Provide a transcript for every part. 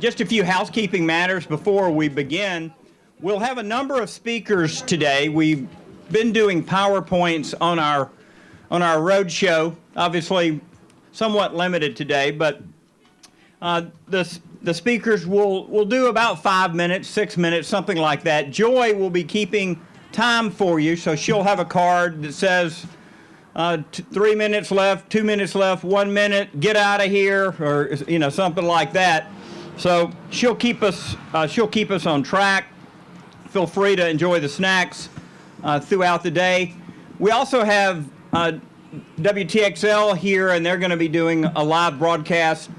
Just a few housekeeping matters before we begin. We'll have a number of speakers today. We've been doing PowerPoints on our road show. Obviously, somewhat limited today, but the speakers will do about 5 minutes, 6 minutes, something like that. Joy will be keeping time for you, so she'll have a card that says 3 minutes left, 2 minutes left, 1 minute, get out of here, or something like that. So she'll keep us on track. Feel free to enjoy the snacks throughout the day. We also have WTXL here, and they're going to be doing a live broadcast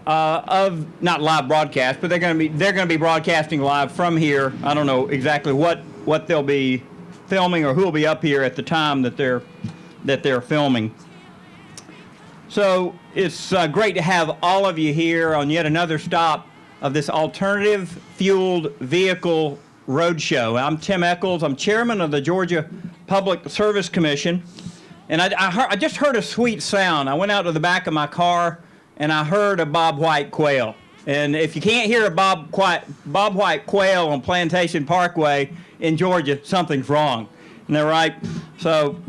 not live broadcast, but they're going to be broadcasting live from here. I don't know exactly what they'll be filming or who will be up here at the time that they're filming. So it's great to have all of you here on yet another stop of this alternative fueled vehicle roadshow. I'm Tim Echols. I'm chairman of the Georgia Public Service Commission, and I just heard a sweet sound. I went out to the back of my car and I heard a bobwhite quail. And if you can't hear a bobwhite quail on Plantation Parkway in Georgia, something's wrong. Isn't that right? So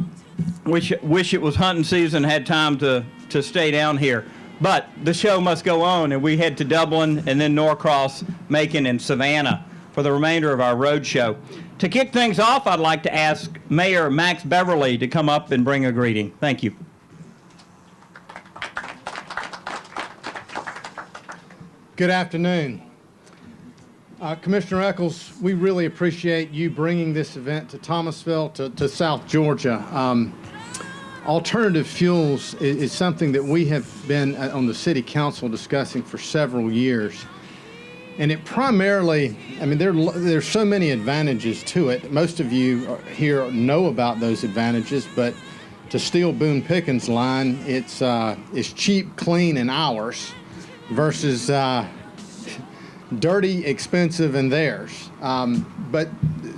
wish it was hunting season, had time to stay down here. But the show must go on, and we head to Dublin and then Norcross, Macon, and Savannah for the remainder of our road show. To kick things off, I'd like to ask Mayor Max Beverly to come up and bring a greeting. Thank you. Good afternoon. Commissioner Echols, we really appreciate you bringing this event to Thomasville, to South Georgia. Alternative fuels is something that we have been on the City Council discussing for several years. And it primarily, there's so many advantages to it. Most of you here know about those advantages, but to steal Boone Pickens' line, it's cheap, clean, and ours versus dirty, expensive, and theirs.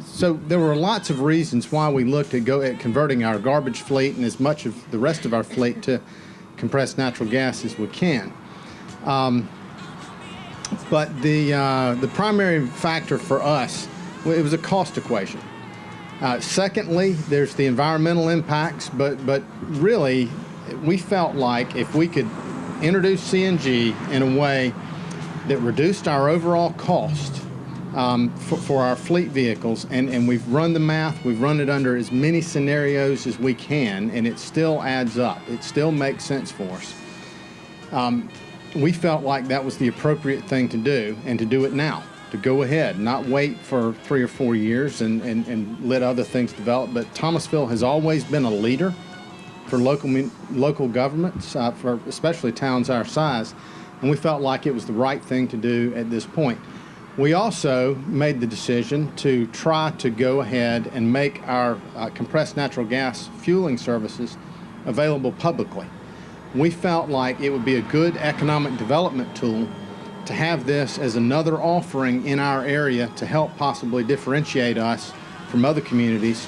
So there were lots of reasons why we looked at converting our garbage fleet and as much of the rest of our fleet to compressed natural gas as we can. But the primary factor for us, it was a cost equation. Secondly, there's the environmental impacts, but really, we felt like if we could introduce CNG in a way that reduced our overall cost for our fleet vehicles, and we've run the math, we've run it under as many scenarios as we can, and it still adds up. It still makes sense for us. We felt like that was the appropriate thing to do, and to do it now, to go ahead, not wait for 3 or 4 years and let other things develop. But Thomasville has always been a leader for local governments, for especially towns our size, and we felt like it was the right thing to do at this point. We also made the decision to try to go ahead and make our compressed natural gas fueling services available publicly. We felt like it would be a good economic development tool to have this as another offering in our area to help possibly differentiate us from other communities.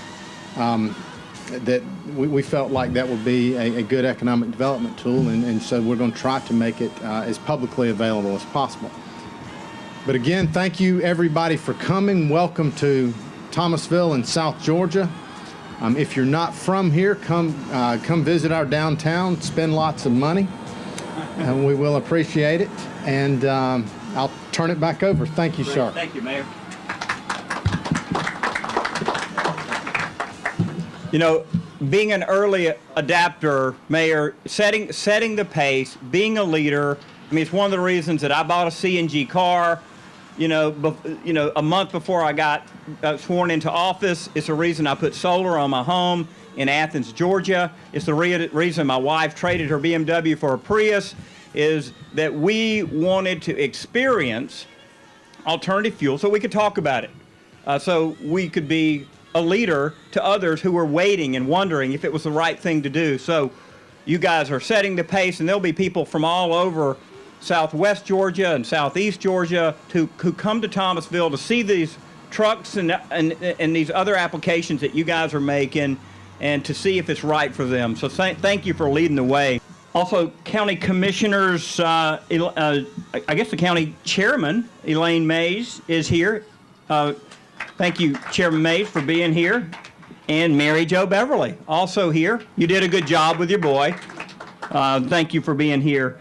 That we felt like that would be a good economic development tool, and so we're going to try to make it as publicly available as possible. But again, thank you everybody for coming. Welcome to Thomasville in South Georgia. If you're not from here, come visit our downtown, spend lots of money, and we will appreciate it. And I'll turn it back over. Thank you, sir. Thank you, Mayor. You know, being an early adapter, Mayor, setting the pace, being a leader. It's one of the reasons that I bought a CNG car. A month before I got sworn into office. It's the reason I put solar on my home in Athens, Georgia. It's the reason my wife traded her BMW for a Prius, is that we wanted to experience alternative fuel so we could talk about it. So we could be a leader to others who were waiting and wondering if it was the right thing to do. So you guys are setting the pace, and there'll be people from all over Southwest Georgia and Southeast Georgia who come to Thomasville to see these trucks and these other applications that you guys are making, and to see if it's right for them. So thank you for leading the way. Also, county commissioners, I guess the county chairman, Elaine Mays, is here. Thank you, Chairman Mays, for being here. And Mary Jo Beverly, also here. You did a good job with your boy. Thank you for being here,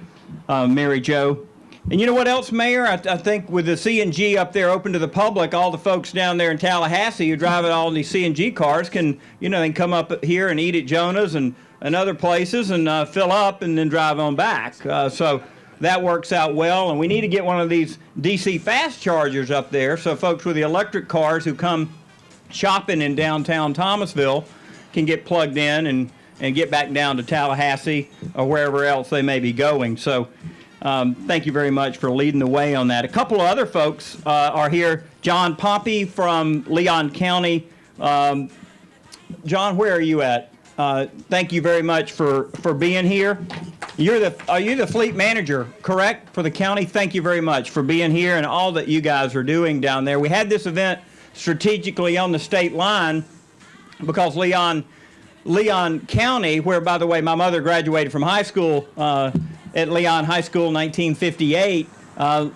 Mary Jo. And you know what else, Mayor? I think with the CNG up there open to the public, all the folks down there in Tallahassee who drive all these CNG cars can, they can come up here and eat at Jonah's and other places and fill up and then drive on back. So that works out well. And we need to get one of these DC fast chargers up there so folks with the electric cars who come shopping in downtown Thomasville can get plugged in and get back down to Tallahassee or wherever else they may be going. So thank you very much for leading the way on that. A couple of other folks are here. John Pompey from Leon County. John, where are you at? Thank you very much for being here. Are you the fleet manager, correct, for the county? Thank you very much for being here and all that you guys are doing down there. We had this event strategically on the state line because Leon County, where, by the way, my mother graduated from high school at Leon High School in 1958,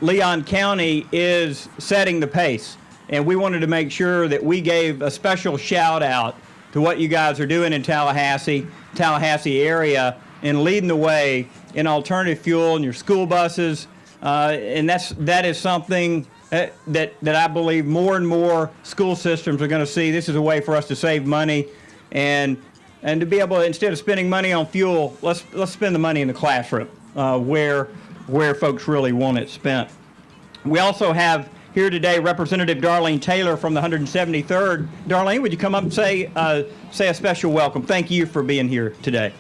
Leon County is setting the pace. And we wanted to make sure that we gave a special shout out to what you guys are doing in Tallahassee area and leading the way in alternative fuel and your school buses. And that is something that I believe more and more school systems are going to see. This is a way for us to save money and to be able to, instead of spending money on fuel, let's spend the money in the classroom where folks really want it spent. We also have here today Representative Darlene Taylor from the 173rd. Darlene, would you come up and say a special welcome? Thank you for being here today.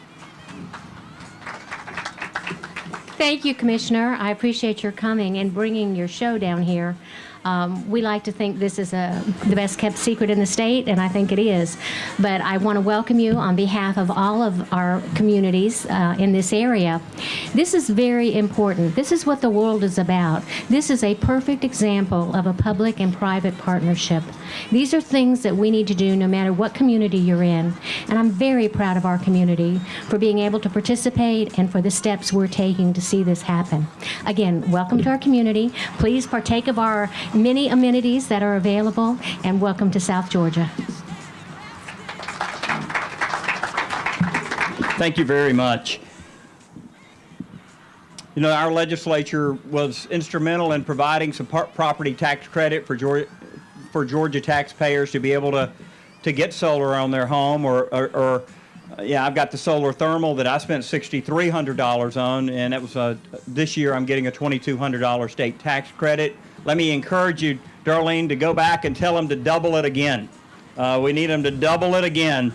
Thank you, Commissioner. I appreciate your coming and bringing your show down here. We like to think this is the best kept secret in the state, and I think it is. But I want to welcome you on behalf of all of our communities in this area. This is very important. This is what the world is about. This is a perfect example of a public and private partnership. These are things that we need to do no matter what community you're in. And I'm very proud of our community for being able to participate and for the steps we're taking to see this happen. Again, welcome to our community. Please partake of our many amenities that are available, and welcome to South Georgia. Thank you very much. You know, our legislature was instrumental in providing some property tax credit for Georgia taxpayers to be able to get solar on their home or I've got the solar thermal that I spent $6,300 on, and that was this year I'm getting a $2,200 state tax credit. Let me encourage you, Darlene, to go back and tell them to double it again. We need them to double it again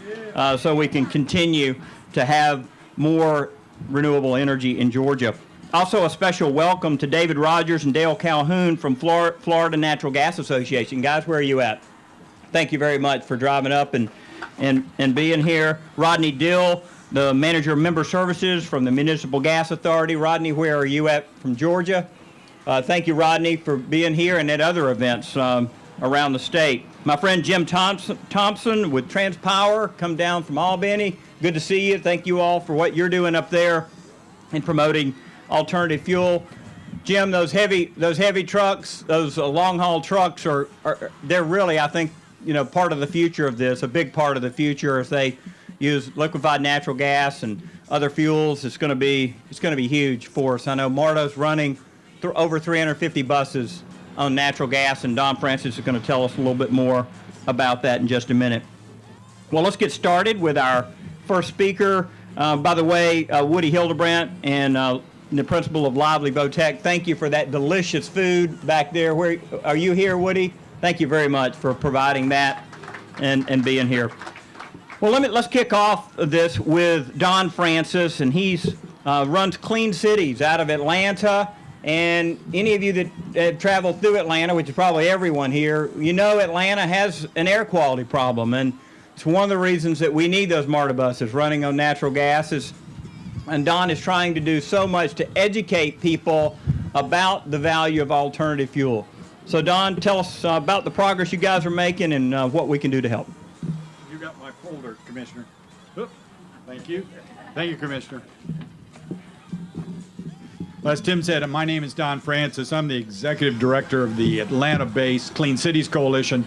so we can continue to have more renewable energy in Georgia. Also, a special welcome to David Rogers and Dale Calhoun from Florida Natural Gas Association. Guys, where are you at? Thank you very much for driving up and being here. Rodney Dill, the Manager of Member Services from the Municipal Gas Authority. Rodney, where are you at from Georgia? Thank you, Rodney, for being here and at other events around the state. My friend Jim Thompson with TransPower, come down from Albany. Good to see you. Thank you all for what you're doing up there in promoting alternative fuel. Jim, those heavy trucks, those long-haul trucks they're really, I think, part of the future of this, a big part of the future as they use liquefied natural gas and other fuels. It's going to be huge for us. I know MARTA's running over 350 buses on natural gas, and Don Francis is going to tell us a little bit more about that in just a minute. Well, let's get started with our first speaker. By the way, Woody Hildebrandt and the principal of Lively Votech, thank you for that delicious food back there. Where are you here, Woody? Thank you very much for providing that and being here. Well, let's kick off this with Don Francis, and he's runs Clean Cities out of Atlanta. And any of you that have traveled through Atlanta, which is probably everyone here, you know Atlanta has an air quality problem. And it's one of the reasons that we need those MARTA buses running on natural gas. And Don is trying to do so much to educate people about the value of alternative fuel. So Don, tell us about the progress you guys are making and what we can do to help. You got my folder, Commissioner. Oop. Thank you. Thank you, Commissioner. As Tim said, my name is Don Francis. I'm the executive director of the Atlanta-based Clean Cities Coalition.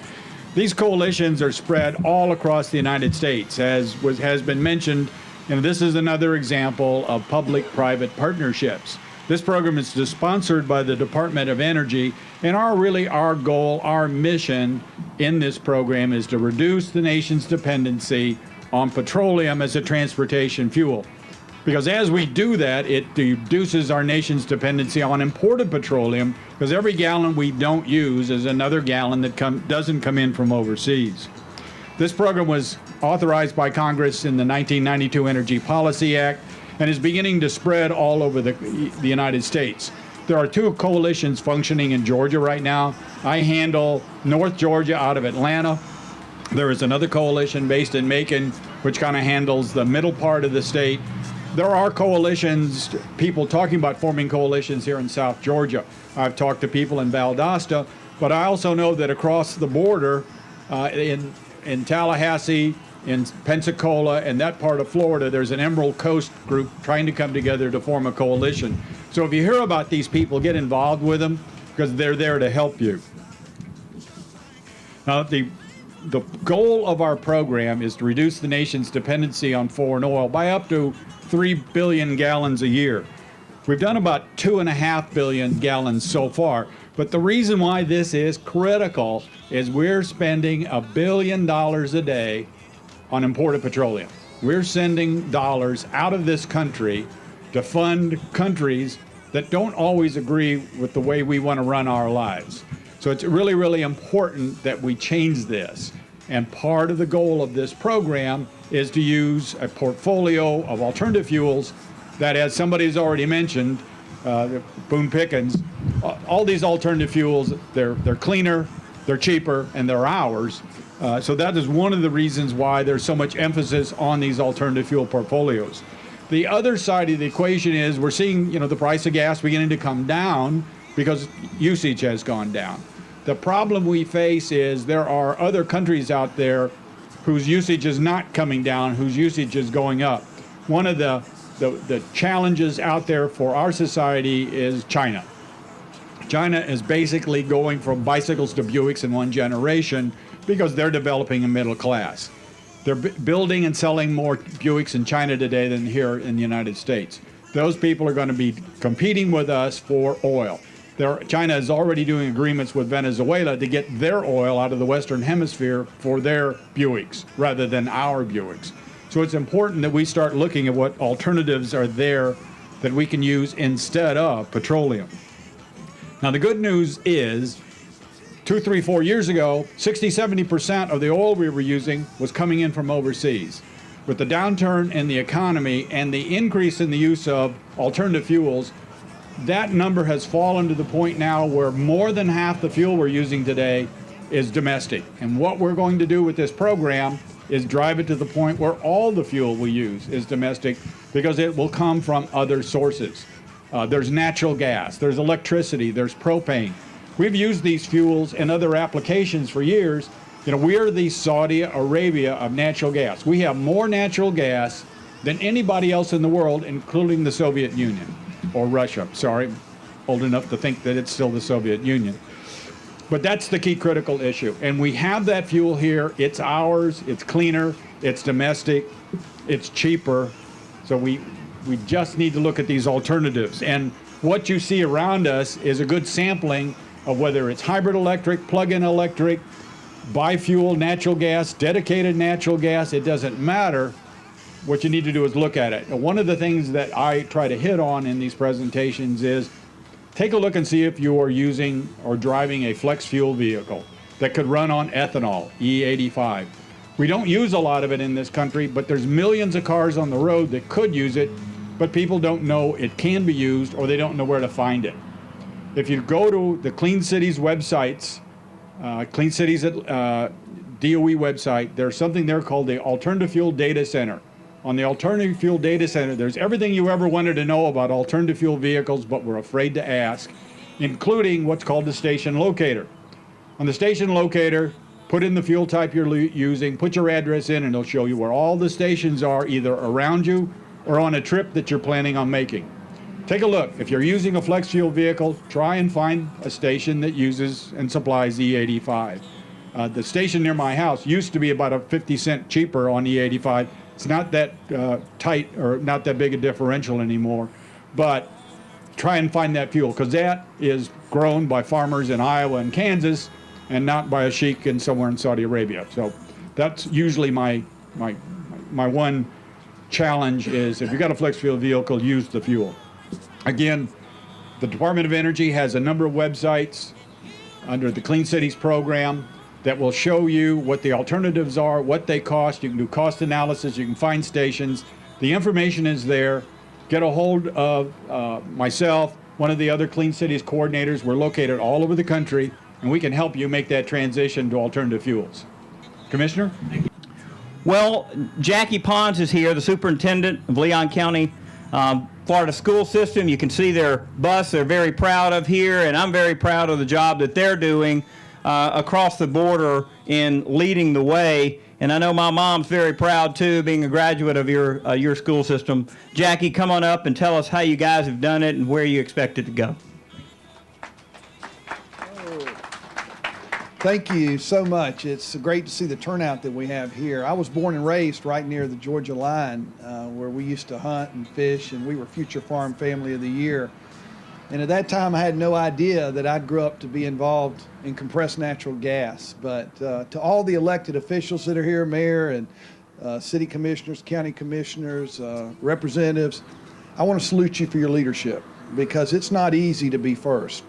These coalitions are spread all across the United States. As has been mentioned, this is another example of public-private partnerships. This program is sponsored by the Department of Energy, and our goal, our mission in this program is to reduce the nation's dependency on petroleum as a transportation fuel. Because as we do that, it reduces our nation's dependency on imported petroleum, because every gallon we don't use is another gallon that doesn't come in from overseas. This program was authorized by Congress in the 1992 Energy Policy Act and is beginning to spread all over the United States. There are two coalitions functioning in Georgia right now. I handle North Georgia out of Atlanta. There is another coalition based in Macon, which kind of handles the middle part of the state. There are coalitions, people talking about forming coalitions here in South Georgia. I've talked to people in Valdosta, but I also know that across the border in Tallahassee, in Pensacola, and that part of Florida, there's an Emerald Coast group trying to come together to form a coalition. So if you hear about these people, get involved with them, because they're there to help you. Now, the goal of our program is to reduce the nation's dependency on foreign oil by up to 3 billion gallons a year. We've done about 2.5 billion gallons so far, but the reason why this is critical is we're spending $1 billion a day on imported petroleum. We're sending dollars out of this country to fund countries that don't always agree with the way we want to run our lives. So it's really, really important that we change this. And part of the goal of this program is to use a portfolio of alternative fuels that, as somebody's already mentioned, Boone Pickens, all these alternative fuels, they're cleaner, they're cheaper, and they're ours. So that is one of the reasons why there's so much emphasis on these alternative fuel portfolios. The other side of the equation is we're seeing, the price of gas beginning to come down because usage has gone down. The problem we face is there are other countries out there whose usage is not coming down, whose usage is going up. One of the challenges out there for our society is China. China is basically going from bicycles to Buicks in one generation because they're developing a middle class. They're building and selling more Buicks in China today than here in the United States. Those people are going to be competing with us for oil. China is already doing agreements with Venezuela to get their oil out of the Western Hemisphere for their Buicks rather than our Buicks. So it's important that we start looking at what alternatives are there that we can use instead of petroleum. Now, the good news is 2, 3, 4 years ago, 60-70% of the oil we were using was coming in from overseas. With the downturn in the economy and the increase in the use of alternative fuels, that number has fallen to the point now where more than half the fuel we're using today is domestic. And what we're going to do with this program is drive it to the point where all the fuel we use is domestic, because it will come from other sources. There's natural gas, there's electricity, there's propane. We've used these fuels in other applications for years. We're the Saudi Arabia of natural gas. We have more natural gas than anybody else in the world, including the Soviet Union. Or Russia, sorry, old enough to think that it's still the Soviet Union. But that's the key critical issue. And we have that fuel here. It's ours, it's cleaner, it's domestic, it's cheaper. So we just need to look at these alternatives. And what you see around us is a good sampling of whether it's hybrid electric, plug-in electric, biofuel, natural gas, dedicated natural gas, it doesn't matter. What you need to do is look at it. And one of the things that I try to hit on in these presentations is take a look and see if you are using or driving a flex fuel vehicle that could run on ethanol, E85. We don't use a lot of it in this country, but there's millions of cars on the road that could use it, but people don't know it can be used, or they don't know where to find it. If you go to the Clean Cities websites, Clean Cities DOE website, there's something there called the Alternative Fuel Data Center. On the Alternative Fuel Data Center, there's everything you ever wanted to know about alternative fuel vehicles but were afraid to ask, including what's called the station locator. On the station locator, put in the fuel type you're using, put your address in, and it'll show you where all the stations are, either around you or on a trip that you're planning on making. take a look. If you're using a flex fuel vehicle, try and find a station that uses and supplies E85. The station near my house used to be about a 50-cent cheaper on E85. It's not that tight or not that big a differential anymore, but try and find that fuel, because that is grown by farmers in Iowa and Kansas and not by a sheik in somewhere in Saudi Arabia. So that's usually my one challenge is, if you've got a flex fuel vehicle, use the fuel. Again, the Department of Energy has a number of websites under the Clean Cities program that will show you what the alternatives are, what they cost. You can do cost analysis, you can find stations. The information is there. Get a hold of myself, one of the other Clean Cities coordinators. We're located all over the country, and we can help you make that transition to alternative fuels. Commissioner? Well, Jackie Pons is here, the superintendent of Leon County, Florida school system. You can see their bus they're very proud of here, and I'm very proud of the job that they're doing across the border in leading the way. And I know my mom's very proud too, being a graduate of your school system. Jackie, come on up and tell us how you guys have done it and where you expect it to go. Thank you so much. It's great to see the turnout that we have here. I was born and raised right near the Georgia line, where we used to hunt and fish, and we were Future Farm Family of the Year. And at that time, I had no idea that I'd grow up to be involved in compressed natural gas. But to all the elected officials that are here, mayor and city commissioners, county commissioners, representatives, I want to salute you for your leadership, because it's not easy to be first.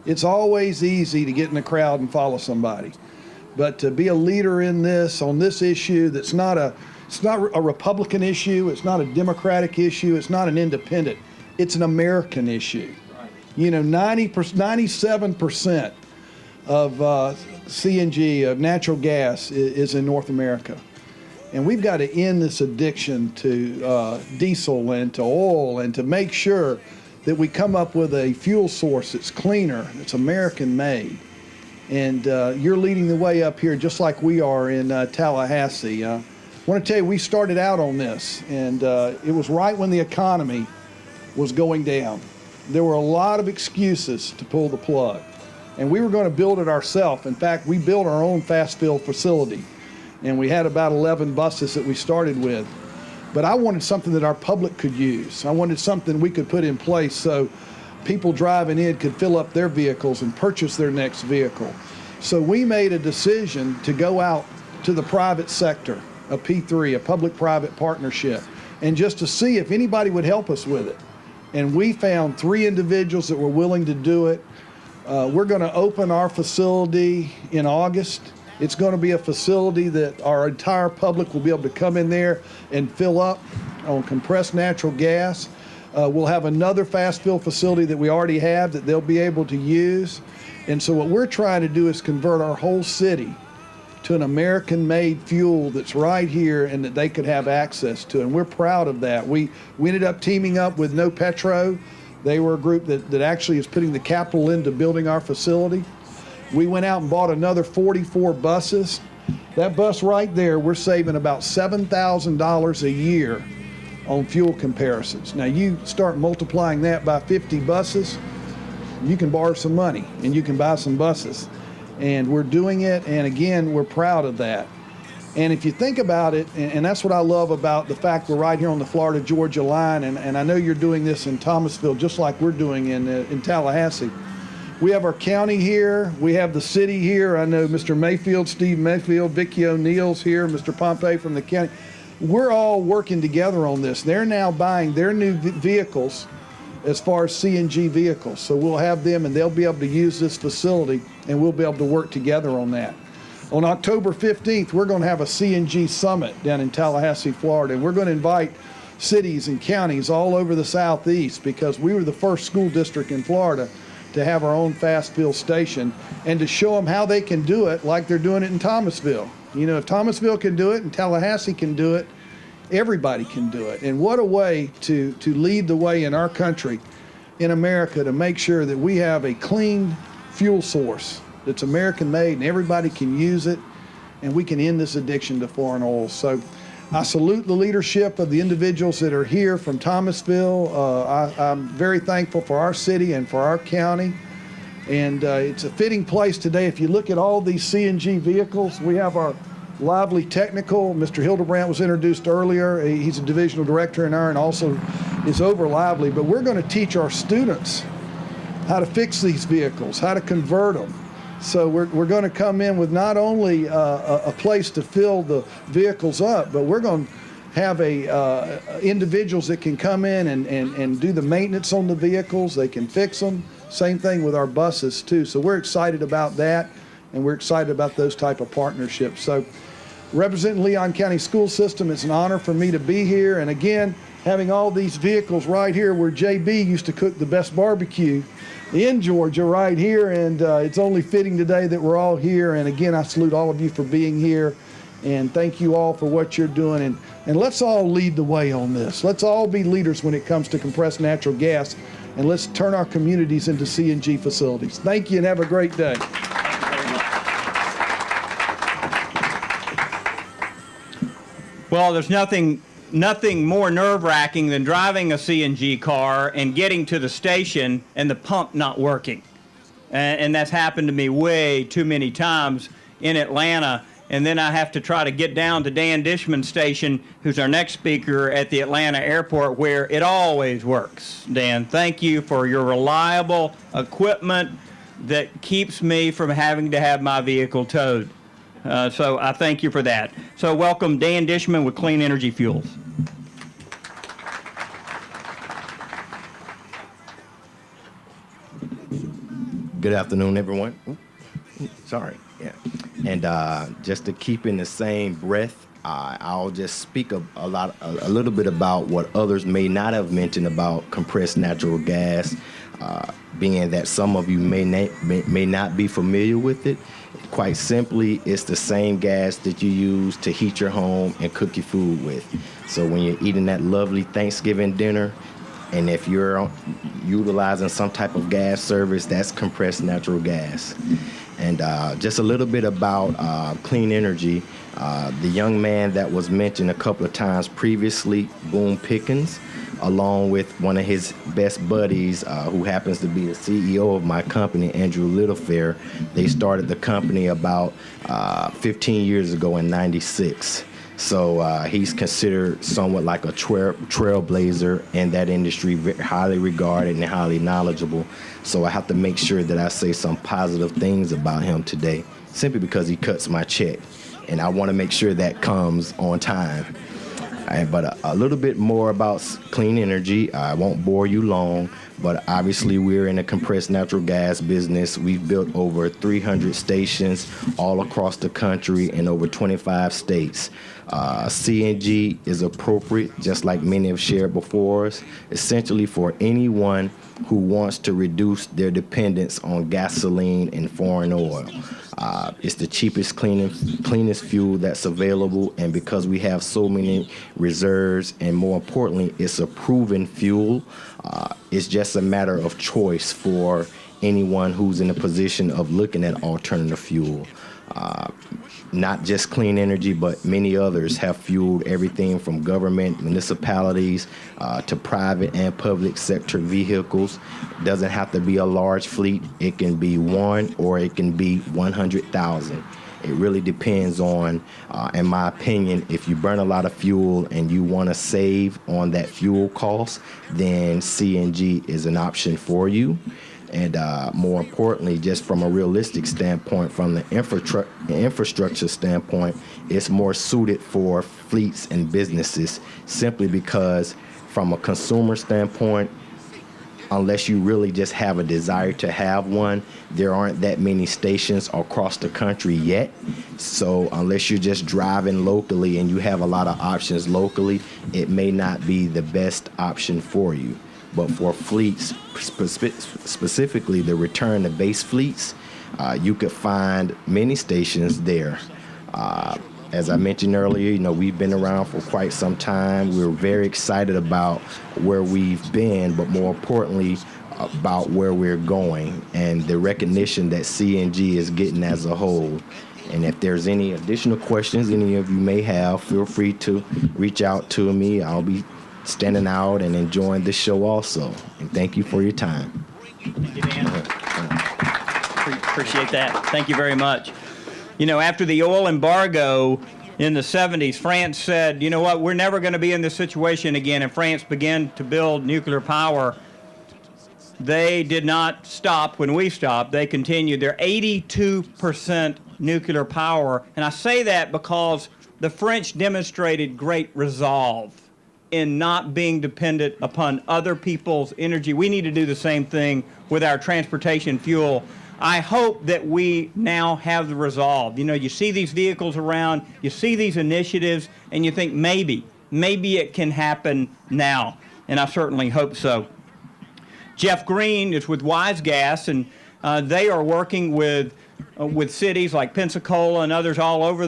It's always easy to get in the crowd and follow somebody. But to be a leader in this, on this issue, it's not a Republican issue, it's not a Democratic issue, it's not an independent, it's an American issue. You know, 97% of CNG, of natural gas, is in North America. And we've got to end this addiction to diesel and to oil, and to make sure that we come up with a fuel source that's cleaner, that's American made. And you're leading the way up here, just like we are in Tallahassee. I want to tell you, we started out on this, and it was right when the economy was going down. There were a lot of excuses to pull the plug, and we were going to build it ourselves. In fact, we built our own fast fill facility, and we had about 11 buses that we started with. But I wanted something that our public could use. I wanted something we could put in place so people driving in could fill up their vehicles and purchase their next vehicle. So we made a decision to go out to the private sector, a P3, a public-private partnership, and just to see if anybody would help us with it. And we found 3 individuals that were willing to do it. We're going to open our facility in August. It's going to be a facility that our entire public will be able to come in there and fill up on compressed natural gas. We'll have another fast fill facility that we already have that they'll be able to use. And so what we're trying to do is convert our whole city to an American-made fuel that's right here and that they could have access to. And we're proud of that. We ended up teaming up with No Petro. They were a group that actually is putting the capital into building our facility. We went out and bought another 44 buses. That bus right there, we're saving about $7,000 a year on fuel comparisons. Now you start multiplying that by 50 buses, you can borrow some money and you can buy some buses. And we're doing it, and again, we're proud of that. And if you think about it, and that's what I love about the fact we're right here on the Florida-Georgia line, and I know you're doing this in Thomasville just like we're doing in Tallahassee. We have our county here, we have the city here. I know Mr. Mayfield, Steve Mayfield, Vicki O'Neill's here, Mr. Pompey from the county. We're all working together on this. They're now buying their new vehicles as far as CNG vehicles. So we'll have them and they'll be able to use this facility and we'll be able to work together on that. On October 15th, we're going to have a CNG summit down in Tallahassee, Florida, and we're going to invite cities and counties all over the Southeast, because we were the first school district in Florida to have our own fast fill station, and to show them how they can do it like they're doing it in Thomasville. You know, if Thomasville can do it and Tallahassee can do it, everybody can do it. And what a way to lead the way in our country, in America, to make sure that we have a clean fuel source that's American made and everybody can use it, and we can end this addiction to foreign oil. So I salute the leadership of the individuals that are here from Thomasville. I'm very thankful for our city and for our county. And it's a fitting place today. If you look at all these CNG vehicles, we have our lively technical. Mr. Hildebrandt was introduced earlier. He's a divisional director in our and also is over lively. But we're going to teach our students how to fix these vehicles, how to convert them. So we're going to come in with not only a place to fill the vehicles up, but we're going to have individuals that can come in and do the maintenance on the vehicles. They can fix them. Same thing with our buses too. So we're excited about that, and we're excited about those type of partnerships. So representing Leon County School System, it's an honor for me to be here. And again, having all these vehicles right here where JB used to cook the best barbecue in Georgia right here, and it's only fitting today that we're all here. And again, I salute all of you for being here, and thank you all for what you're doing. And let's all lead the way on this. Let's all be leaders when it comes to compressed natural gas, and let's turn our communities into CNG facilities. Thank you, and have a great day. Well, there's nothing more nerve-wracking than driving a CNG car and getting to the station and the pump not working. And that's happened to me way too many times in Atlanta. And then I have to try to get down to Dan Dishman's station, who's our next speaker at the Atlanta airport, where it always works. Dan, thank you for your reliable equipment that keeps me from having to have my vehicle towed. So I thank you for that. So welcome Dan Dishman with Clean Energy Fuels. Good afternoon, everyone. Sorry, yeah. And just to keep in the same breath, I'll just speak a little bit about what others may not have mentioned about compressed natural gas, being that some of you may not be familiar with it. Quite simply, it's the same gas that you use to heat your home and cook your food with. So when you're eating that lovely Thanksgiving dinner, and if you're utilizing some type of gas service, that's compressed natural gas. And just a little bit about clean energy. The young man that was mentioned a couple of times previously, Boone Pickens, along with one of his best buddies, who happens to be the CEO of my company, Andrew Littlefair. They started the company about 15 years ago in '96. So he's considered somewhat like a trailblazer in that industry, highly regarded and highly knowledgeable. So I have to make sure that I say some positive things about him today, simply because he cuts my check. And I want to make sure that comes on time. But a little bit more about clean energy. I won't bore you long, but obviously we're in the compressed natural gas business. We've built over 300 stations all across the country in over 25 states. CNG is appropriate, just like many have shared before us, essentially for anyone who wants to reduce their dependence on gasoline and foreign oil. It's the cheapest, cleanest fuel that's available, and because we have so many reserves, and more importantly, it's a proven fuel, it's just a matter of choice for anyone who's in a position of looking at alternative fuel. Not just clean energy, but many others have fueled everything from government, municipalities, to private and public sector vehicles. It doesn't have to be a large fleet. It can be one, or it can be 100,000. It really depends on, in my opinion, if you burn a lot of fuel and you want to save on that fuel cost, then CNG is an option for you. And more importantly, just from a realistic standpoint, from the infrastructure standpoint, it's more suited for fleets and businesses, simply because from a consumer standpoint, unless you really just have a desire to have one, there aren't that many stations across the country yet. So unless you're just driving locally and you have a lot of options locally, it may not be the best option for you. But for fleets, specifically the return to base fleets, you could find many stations there. As I mentioned earlier, we've been around for quite some time. We're very excited about where we've been, but more importantly, about where we're going and the recognition that CNG is getting as a whole. And if there's any additional questions any of you may have, feel free to reach out to me. I'll be standing out and enjoying this show also. And thank you for your time. Thank you, Dan. Appreciate that. Thank you very much. You know, after the oil embargo in the 70s, France said, you know what, we're never going to be in this situation again, and France began to build nuclear power. They did not stop when we stopped. They continued. They're 82% nuclear power, and I say that because the French demonstrated great resolve in not being dependent upon other people's energy. We need to do the same thing with our transportation fuel. I hope that we now have the resolve. You know, you see these vehicles around, you see these initiatives, and you think maybe it can happen now, and I certainly hope so. Jeff Green is with Wise Gas, and they are working with cities like Pensacola and others all over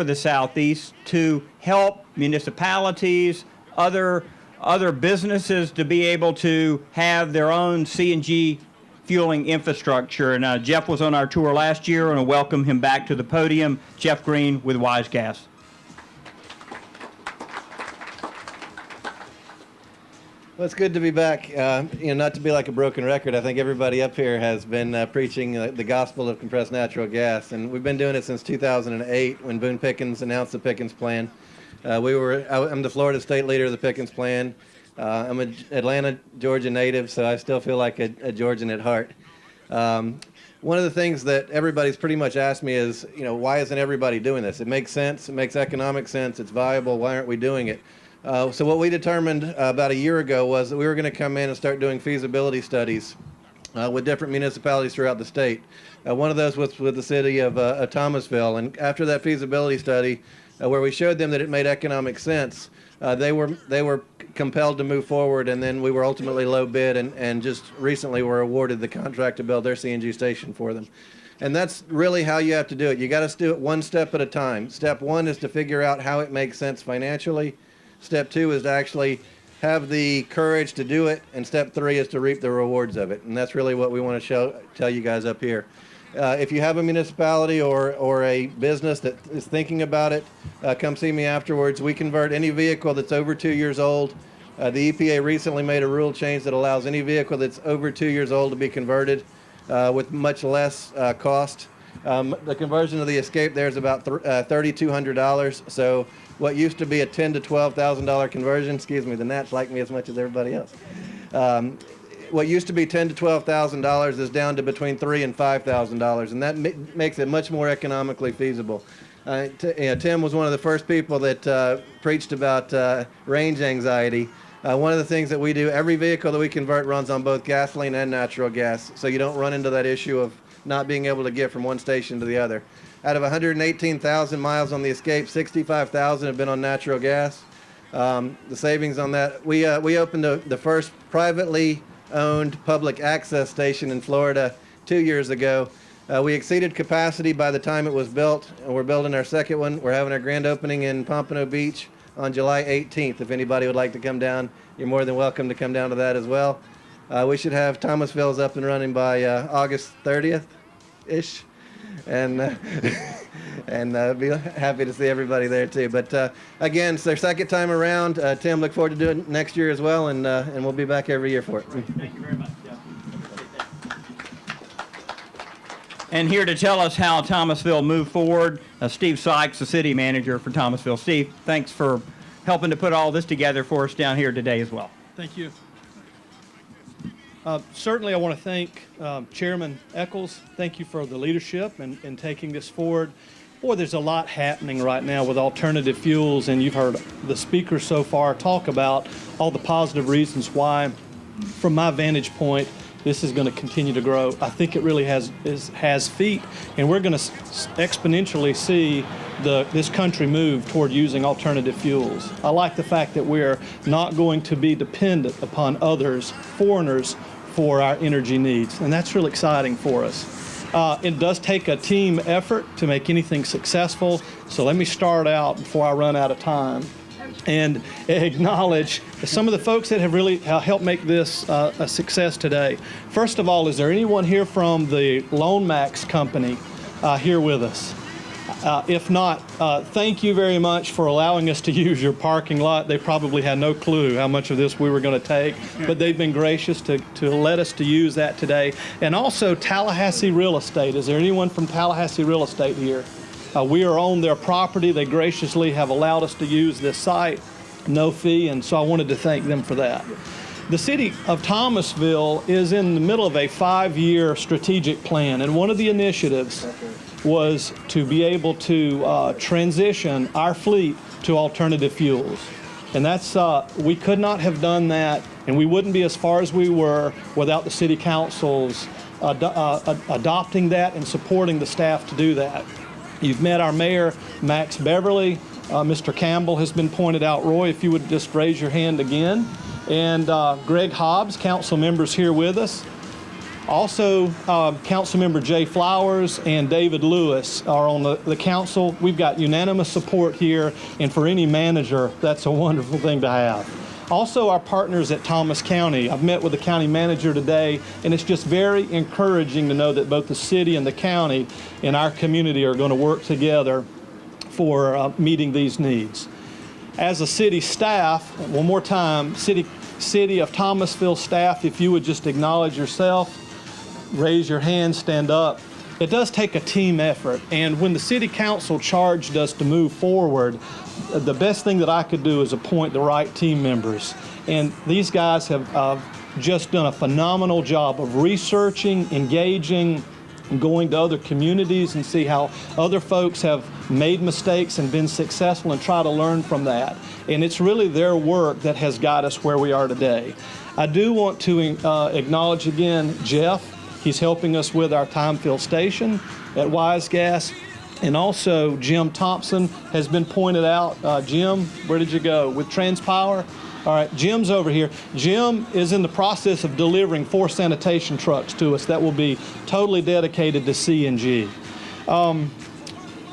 the Southeast to help municipalities, other businesses to be able to have their own CNG fueling infrastructure. And Jeff was on our tour last year, and I welcome him back to the podium. Jeff Green with Wise Gas. Well, it's good to be back. Not to be like a broken record, I think everybody up here has been preaching the gospel of compressed natural gas, and we've been doing it since 2008 when Boone Pickens announced the Pickens Plan. I'm the Florida State leader of the Pickens Plan. I'm an Atlanta, Georgia native, so I still feel like a Georgian at heart. One of the things that everybody's pretty much asked me is, why isn't everybody doing this? It makes sense. It makes economic sense. It's viable. Why aren't we doing it? So what we determined about a year ago was that we were going to come in and start doing feasibility studies with different municipalities throughout the state. One of those was with the city of Thomasville. And after that feasibility study, where we showed them that it made economic sense, they were compelled to move forward, and then we were ultimately low bid and just recently were awarded the contract to build their CNG station for them. And that's really how you have to do it. You got to do it one step at a time. Step one is to figure out how it makes sense financially. Step two is to actually have the courage to do it, and step three is to reap the rewards of it. And that's really what we want to tell you guys up here. If you have a municipality or a business that is thinking about it, come see me afterwards. We convert any vehicle that's over 2 years old. The EPA recently made a rule change that allows any vehicle that's over 2 years old to be converted with much less cost. The conversion of the Escape there is about $3,200. So what used to be a $10,000 to $12,000 conversion, the Nats like me as much as everybody else. What used to be $10,000 to $12,000 is down to between $3,000 and $5,000, and that makes it much more economically feasible. Tim was one of the first people that preached about range anxiety. One of the things that we do, every vehicle that we convert runs on both gasoline and natural gas, so you don't run into that issue of not being able to get from one station to the other. Out of 118,000 miles on the Escape, 65,000 have been on natural gas. The savings on that, we opened the first privately owned public access station in Florida 2 years ago. We exceeded capacity by the time it was built, and we're building our second one. We're having our grand opening in Pompano Beach on July 18th. If anybody would like to come down, you're more than welcome to come down to that as well. We should have Thomasville's up and running by August 30th-ish, and be happy to see everybody there too. But again, it's their second time around. Tim, look forward to doing it next year as well, and we'll be back every year for it. Thank you very much, Jeff. And here to tell us how Thomasville moved forward, Steve Sykes, the city manager for Thomasville. Steve, thanks for helping to put all this together for us down here today as well. Thank you. Certainly, I want to thank Chairman Echols. Thank you for the leadership and taking this forward. Boy, there's a lot happening right now with alternative fuels, and you've heard the speakers so far talk about all the positive reasons why, from my vantage point, this is going to continue to grow. I think it really has feet, and we're going to exponentially see this country move toward using alternative fuels. I like the fact that we're not going to be dependent upon others, foreigners, for our energy needs, and that's really exciting for us. It does take a team effort to make anything successful, so let me start out before I run out of time and acknowledge some of the folks that have really helped make this a success today. First of all, is there anyone here from the Lone Max company here with us? If not, thank you very much for allowing us to use your parking lot. They probably had no clue how much of this we were going to take, but they've been gracious to let us to use that today. And also Tallahassee Real Estate. Is there anyone from Tallahassee Real Estate here? We are on their property. They graciously have allowed us to use this site, no fee, and so I wanted to thank them for that. The city of Thomasville is in the middle of a 5-year strategic plan, and one of the initiatives was to be able to transition our fleet to alternative fuels. And that's, we could not have done that, and we wouldn't be as far as we were without the city councils adopting that and supporting the staff to do that. You've met our mayor, Max Beverly. Mr. Campbell has been pointed out. Roy, if you would just raise your hand again. And Greg Hobbs, council members here with us. Also, Councilmember Jay Flowers and David Lewis are on the council. We've got unanimous support here, and for any manager, that's a wonderful thing to have. Also, our partners at Thomas County. I've met with the county manager today, and it's just very encouraging to know that both the city and the county in our community are going to work together for meeting these needs. As a city staff, one more time, City of Thomasville staff, if you would just acknowledge yourself, raise your hand, stand up. It does take a team effort, and when the city council charged us to move forward, the best thing that I could do is appoint the right team members. And these guys have just done a phenomenal job of researching, engaging, and going to other communities and see how other folks have made mistakes and been successful and try to learn from that. And it's really their work that has got us where we are today. I do want to acknowledge again Jeff. He's helping us with our time fill station at Wise Gas. And also Jim Thompson has been pointed out. Jim, where did you go? With TransPower? All right, Jim's over here. Jim is in the process of delivering 4 sanitation trucks to us that will be totally dedicated to CNG.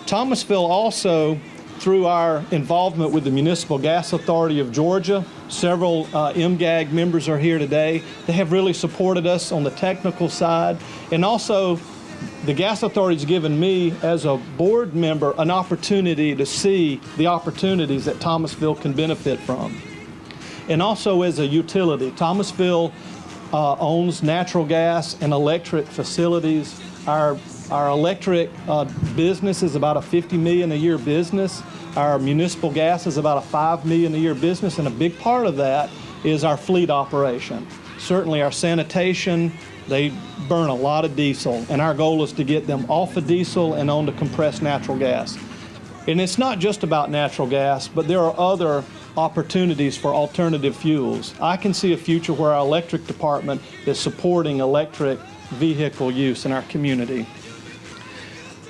Thomasville also, through our involvement with the Municipal Gas Authority of Georgia, several MGAG members are here today. They have really supported us on the technical side. And also, the Gas Authority's given me, as a board member, an opportunity to see the opportunities that Thomasville can benefit from. And also as a utility, Thomasville owns natural gas and electric facilities. Our electric business is about a $50 million a year business. Our municipal gas is about a $5 million a year business, and a big part of that is our fleet operation. Certainly our sanitation, they burn a lot of diesel, and our goal is to get them off of diesel and onto compressed natural gas. And it's not just about natural gas, but there are other opportunities for alternative fuels. I can see a future where our electric department is supporting electric vehicle use in our community.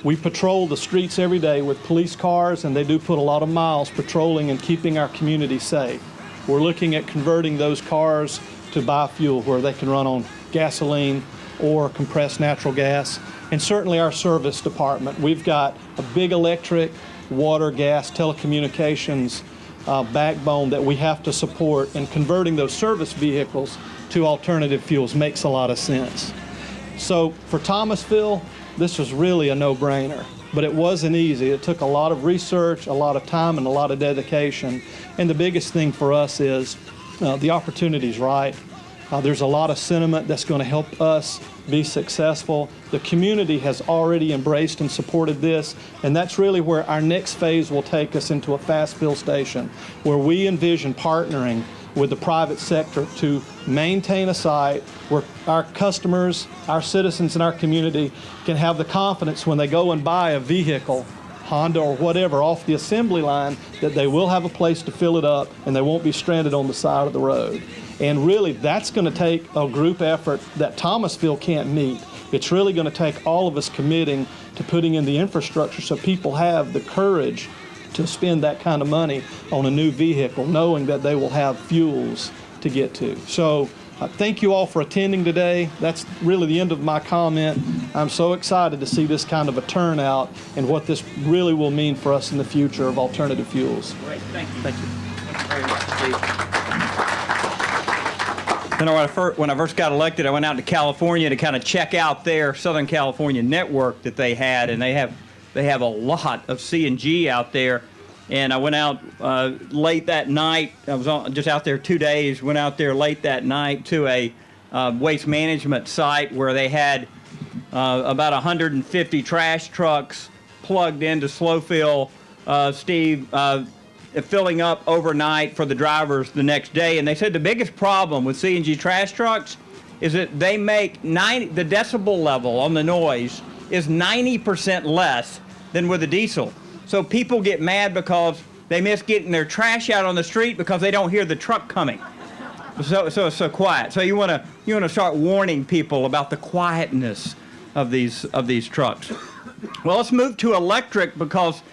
We patrol the streets every day with police cars, and they do put a lot of miles patrolling and keeping our community safe. We're looking at converting those cars to biofuel where they can run on gasoline or compressed natural gas. And certainly our service department. We've got a big electric, water, gas, telecommunications backbone that we have to support, and converting those service vehicles to alternative fuels makes a lot of sense. So for Thomasville, this was really a no-brainer, but it wasn't easy. It took a lot of research, a lot of time, and a lot of dedication. And the biggest thing for us is the opportunity's right. There's a lot of sentiment that's going to help us be successful. The community has already embraced and supported this, and that's really where our next phase will take us, into a fast fill station, where we envision partnering with the private sector to maintain a site where our customers, our citizens in our community can have the confidence when they go and buy a vehicle, Honda or whatever, off the assembly line, that they will have a place to fill it up and they won't be stranded on the side of the road. And really, that's going to take a group effort that Thomasville can't meet. It's really going to take all of us committing to putting in the infrastructure so people have the courage to spend that kind of money on a new vehicle, knowing that they will have fuels to get to. So thank you all for attending today. That's really the end of my comment. I'm so excited to see this kind of a turnout and what this really will mean for us in the future of alternative fuels. Great, thank you. Thank you. Thank you very much, Steve. You know, when I first got elected, I went out to California to kind of check out their Southern California network that they had, and they have They have a lot of CNG out there. And I went out late that night. I was just out there 2 days, went out there late that night to a waste management site where they had about 150 trash trucks plugged into slow fill, Steve, filling up overnight for the drivers the next day. And they said the biggest problem with CNG trash trucks is that they make the decibel level on the noise is 90% less than with a diesel. So people get mad because they miss getting their trash out on the street because they don't hear the truck coming. So it's so quiet. So you want to start warning people about the quietness of these trucks. Well, let's move to electric because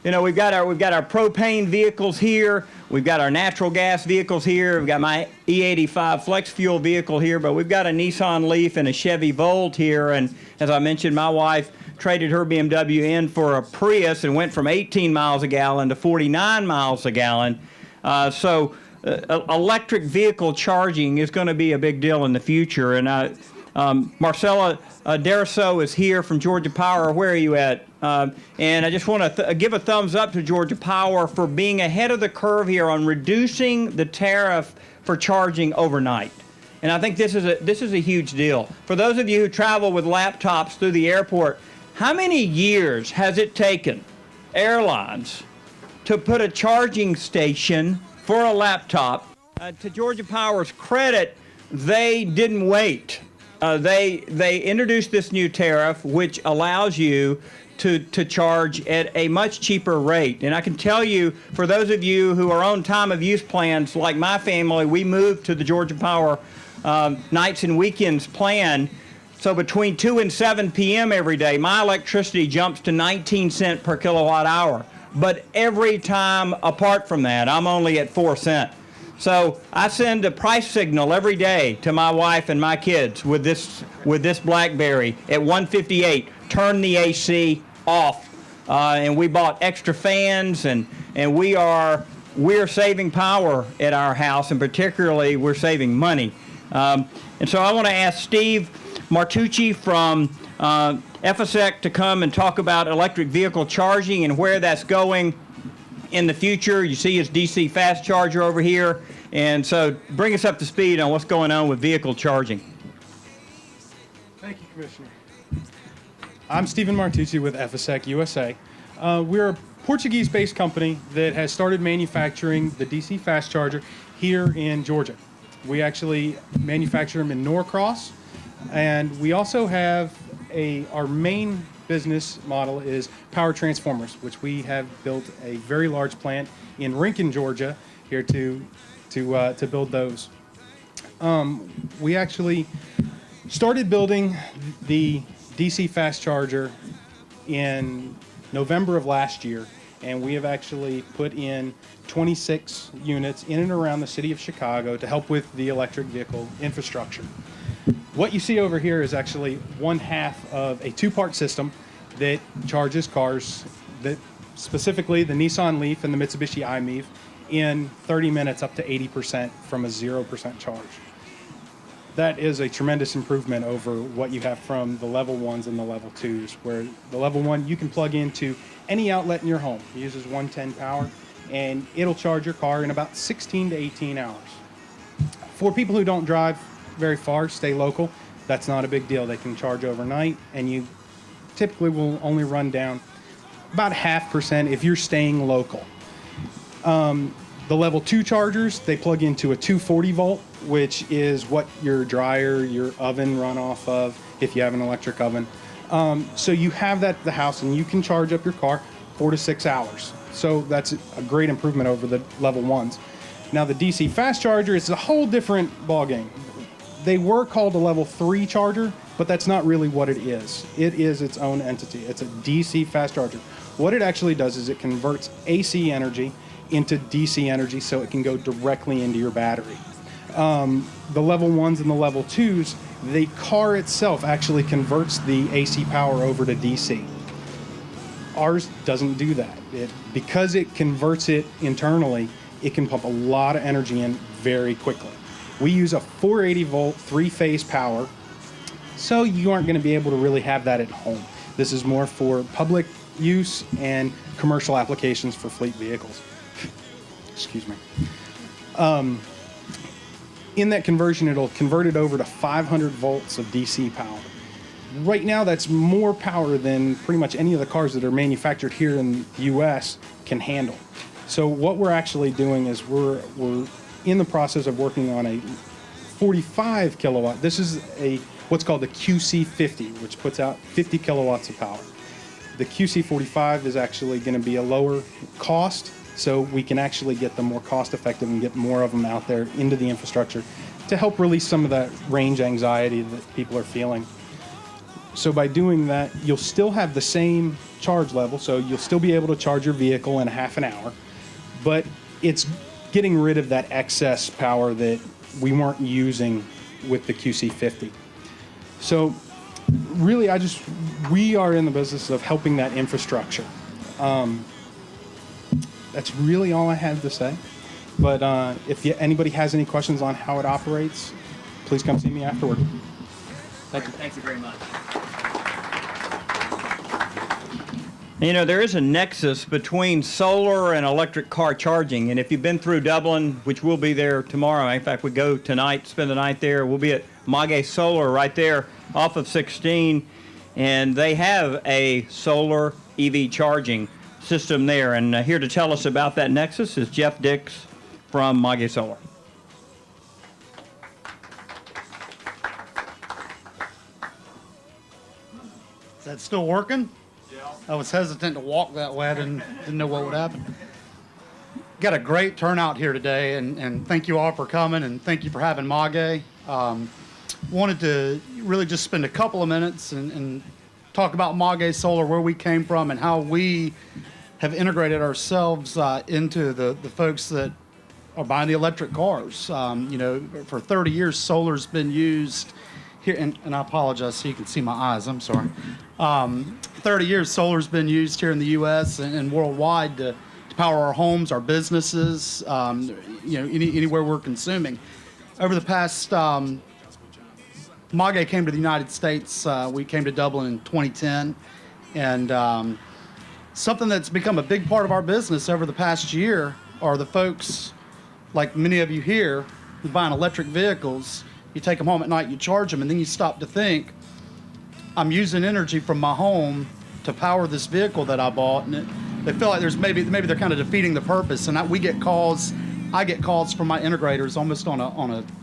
we've got our propane vehicles here, we've got our natural gas vehicles here, we've got my E85 flex fuel vehicle here, but we've got a Nissan Leaf and a Chevy Volt here. And as I mentioned, my wife traded her BMW in for a Prius and went from 18 miles a gallon to 49 miles a gallon. Electric vehicle charging is going to be a big deal in the future. And Marcella Deriso is here from Georgia Power. Where are you at? And I just want to give a thumbs up to Georgia Power for being ahead of the curve here on reducing the tariff for charging overnight. And I think this is a huge deal. For those of you who travel with laptops through the airport, how many years has it taken airlines to put a charging station for a laptop? To Georgia Power's credit, they didn't wait. They introduced this new tariff, which allows you to charge at a much cheaper rate. And I can tell you, for those of you who are on time of use plans, like my family, we moved to the Georgia Power nights and weekends plan. So between 2 and 7 p.m. every day, my electricity jumps to 19 cents per kilowatt hour. But every time apart from that, I'm only at 4 cents. So I send a price signal every day to my wife and my kids with this BlackBerry at 1:58. Turn the AC off. And we bought extra fans, and we're saving power at our house, and particularly we're saving money. And so I want to ask Steve Martucci from FSEC to come and talk about electric vehicle charging and where that's going in the future. You see his DC fast charger over here. And so bring us up to speed on what's going on with vehicle charging. Thank you, Commissioner. I'm Stephen Martucci with FSEC USA. We're a Portuguese-based company that has started manufacturing the DC fast charger here in Georgia. We actually manufacture them in Norcross. And we also have our main business model is power transformers, which we have built a very large plant in Rincon, Georgia, here to build those. We actually started building the DC fast charger in November of last year, and we have actually put in 26 units in and around the city of Chicago to help with the electric vehicle infrastructure. What you see over here is actually one half of a two-part system that charges cars, that specifically the Nissan Leaf and the Mitsubishi i-MiEV, in 30 minutes up to 80% from a 0% charge. That is a tremendous improvement over what you have from the level 1s and the level 2s, where the level 1 you can plug into any outlet in your home. It uses 110 power, and it'll charge your car in about 16 to 18 hours. For people who don't drive very far, stay local, that's not a big deal. They can charge overnight, and you typically will only run down about 0.5% if you're staying local. The level 2 chargers, they plug into a 240 volt, which is what your dryer, your oven run off of if you have an electric oven. So you have that at the house, and you can charge up your car 4 to 6 hours. So that's a great improvement over the level 1s. Now the DC fast charger is a whole different ballgame. They were called a level 3 charger, but that's not really what it is. It is its own entity. It's a DC fast charger. What it actually does is it converts AC energy into DC energy so it can go directly into your battery. The level 1s and the level 2s, the car itself actually converts the AC power over to DC. Ours doesn't do that. Because it converts it internally, it can pump a lot of energy in very quickly. We use a 480 volt, 3-phase power, so you aren't going to be able to really have that at home. This is more for public use and commercial applications for fleet vehicles. Excuse me. In that conversion, it'll convert it over to 500 volts of DC power. Right now, that's more power than pretty much any of the cars that are manufactured here in the U.S. can handle. So what we're actually doing is we're in the process of working on a 45 kilowatt. This is what's called the QC50, which puts out 50 kilowatts of power. The QC45 is actually going to be a lower cost, so we can actually get them more cost effective and get more of them out there into the infrastructure to help release some of that range anxiety that people are feeling. So by doing that, you'll still have the same charge level, so you'll still be able to charge your vehicle in half an hour, but it's getting rid of that excess power that we weren't using with the QC50. So really, we are in the business of helping that infrastructure. That's really all I have to say. But if anybody has any questions on how it operates, please come see me afterward. Thank you. Thank you very much. You know, there is a nexus between solar and electric car charging, and if you've been through Dublin, which we'll be there tomorrow, in fact, we go tonight, spend the night there, we'll be at Maguey Solar right there off of 16, and they have a solar EV charging system there, and here to tell us about that nexus is Jeff Dix from Maguey Solar. Is that still working? I was hesitant to walk that way. I didn't know what would happen. Got a great turnout here today, and thank you all for coming, and thank you for having Maguey. Wanted to really just spend a couple of minutes and talk about Maguey Solar, where we came from, and how we have integrated ourselves into the folks that are buying the electric cars. You know, for 30 years, solar's been used here, and I apologize so you can see my eyes, I'm sorry. 30 years, solar's been used here in the U.S. and worldwide to power our homes, our businesses, you know, anywhere we're consuming. Over the past, Maguey came to the United States. We came to Dublin in 2010, and something that's become a big part of our business over the past year are the folks, like many of you here, who buying electric vehicles. You take them home at night, you charge them, and then you stop to think, I'm using energy from my home to power this vehicle that I bought, and they feel like there's maybe they're kind of defeating the purpose. And I get calls from my integrators almost on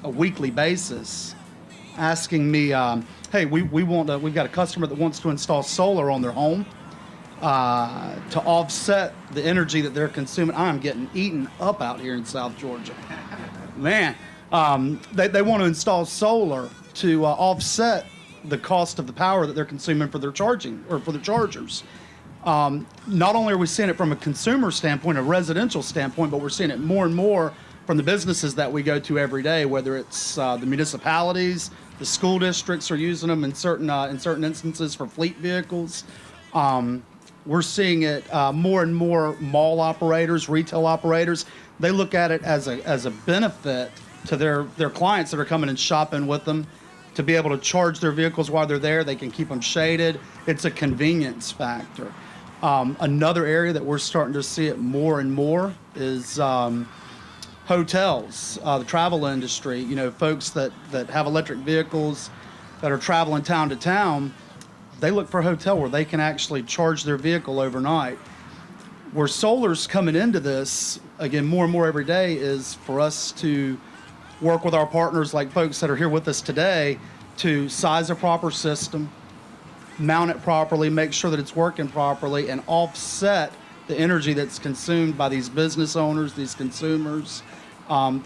a weekly basis, asking me, hey, we've got a customer that wants to install solar on their home to offset the energy that they're consuming. I'm getting eaten up out here in South Georgia, man. They want to install solar to offset the cost of the power that they're consuming for their charging or for their chargers. Not only are we seeing it from a consumer standpoint, a residential standpoint, but we're seeing it more and more from the businesses that we go to every day, whether it's the municipalities, the school districts are using them in certain instances for fleet vehicles. We're seeing it more and more mall operators, retail operators. They look at it as a benefit to their clients that are coming and shopping with them, to be able to charge their vehicles while they're there. They can keep them shaded. It's a convenience factor. Another area that we're starting to see it more and more is hotels, the travel industry. You know, folks that have electric vehicles that are traveling town to town, they look for a hotel where they can actually charge their vehicle overnight. Where solar's coming into this, again, more and more every day, is for us to work with our partners, like folks that are here with us today, to size a proper system, mount it properly, make sure that it's working properly, and offset the energy that's consumed by these business owners, these consumers.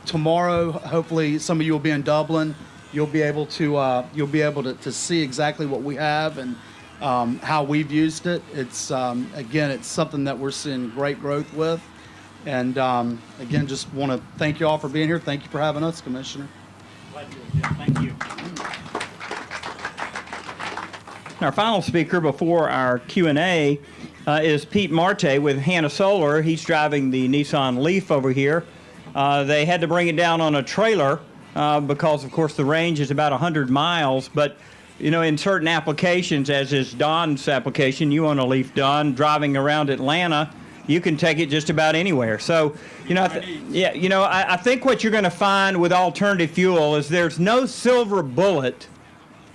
Tomorrow, hopefully, some of you will be in Dublin. You'll be able to see exactly what we have and how we've used it. It's again, it's something that we're seeing great growth with. And again, just want to thank you all for being here. Thank you for having us, Commissioner. Thank you. Our final speaker before our Q&A is Pete Marte with Hannah Solar. He's driving the Nissan Leaf over here. They had to bring it down on a trailer because, of course, the range is about 100 miles. But in certain applications, as is Don's application, you own a Leaf, Don, driving around Atlanta, you can take it just about anywhere. So, I think what you're going to find with alternative fuel is there's no silver bullet